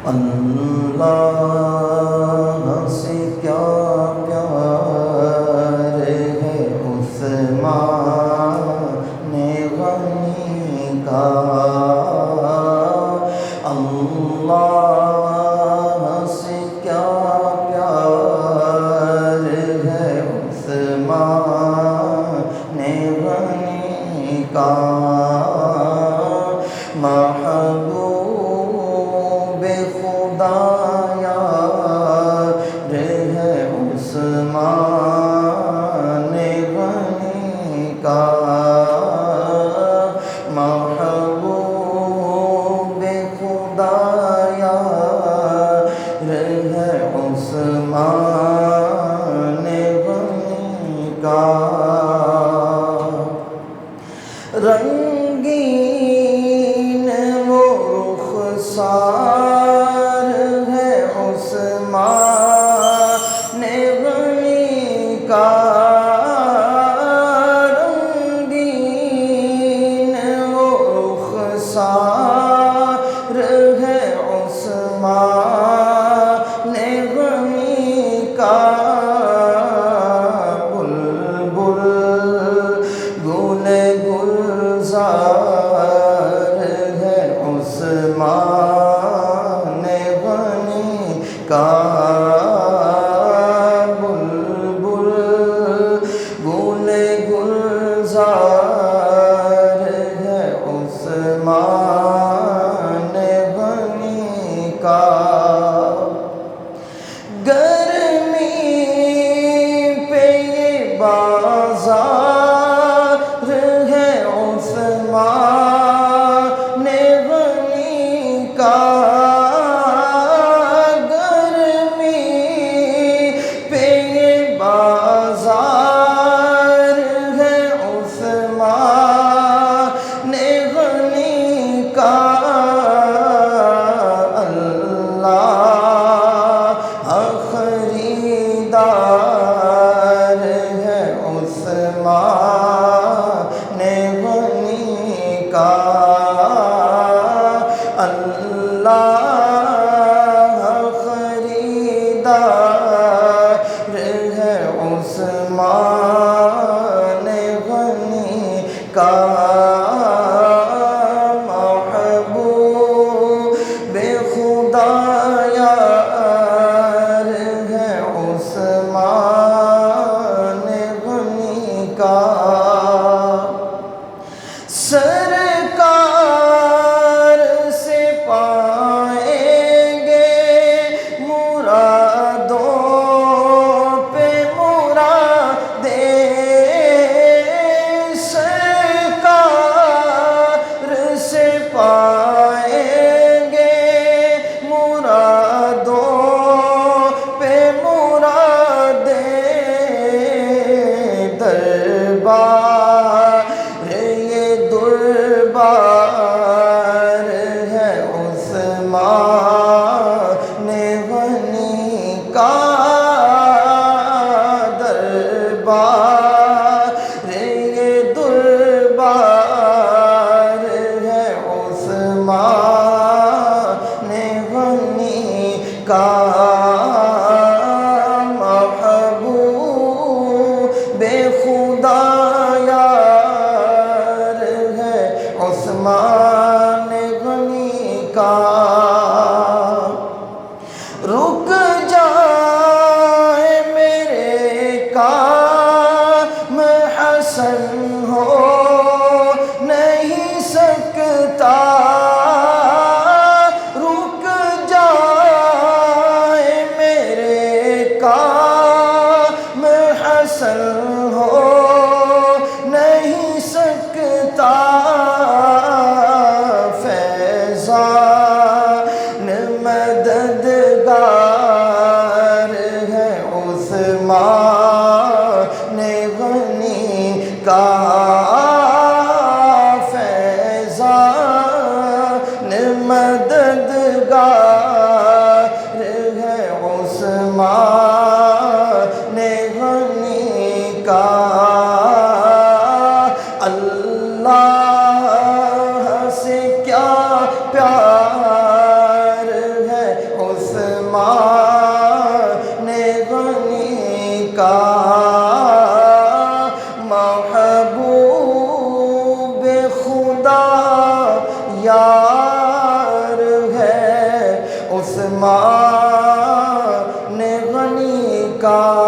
اللہ سے کیا پیار ہے عثمان غنی کا، اللہ سے کیا پیار ہے عثمان غنی کا، محبوب خدا یار ہے عثمان غنی کا، محبوب خدا یار ہے عثمان غنی کا، رنگین وہ رخسار ہے عثمان غنی کا، رنگین وہ رخسار ہے عثمان غنی کا، عثمان غنی کا، بلبل گل گلزار ہے عثمان غنی کا، گرمی پہ یہ بازار ہے عثمان کا، گرمی پہ یہ بازار ہے عثمان غنی کا، اللہ خریدار ہے عثمان غنی کا، اللہ خریدار ہے عثمان غنی کا، محبوب خدا یار ہے عثمان غنی کا، سرکار سے پائیں گے مرادوں پہ مرادیں، سرکار سے پائیں گے مرادوں پہ مرادیں، دربار دربار ہے عثمان غنی کا، دربار یہ دربار ہے عثمان غنی کا، محبوب خدا عثمان غنی کا، رک جائے میرے کام حسن ہو نہیں سکتا، رک جائے میرے کام حسن ہو نہیں سکتا، مددگار ہے عثمان غنی کا، فیضان مددگار ہے عثمان غنی کا، اللہ سے کیا پیار ہے کا محبوب خدا یار ہے عثمان غنی کا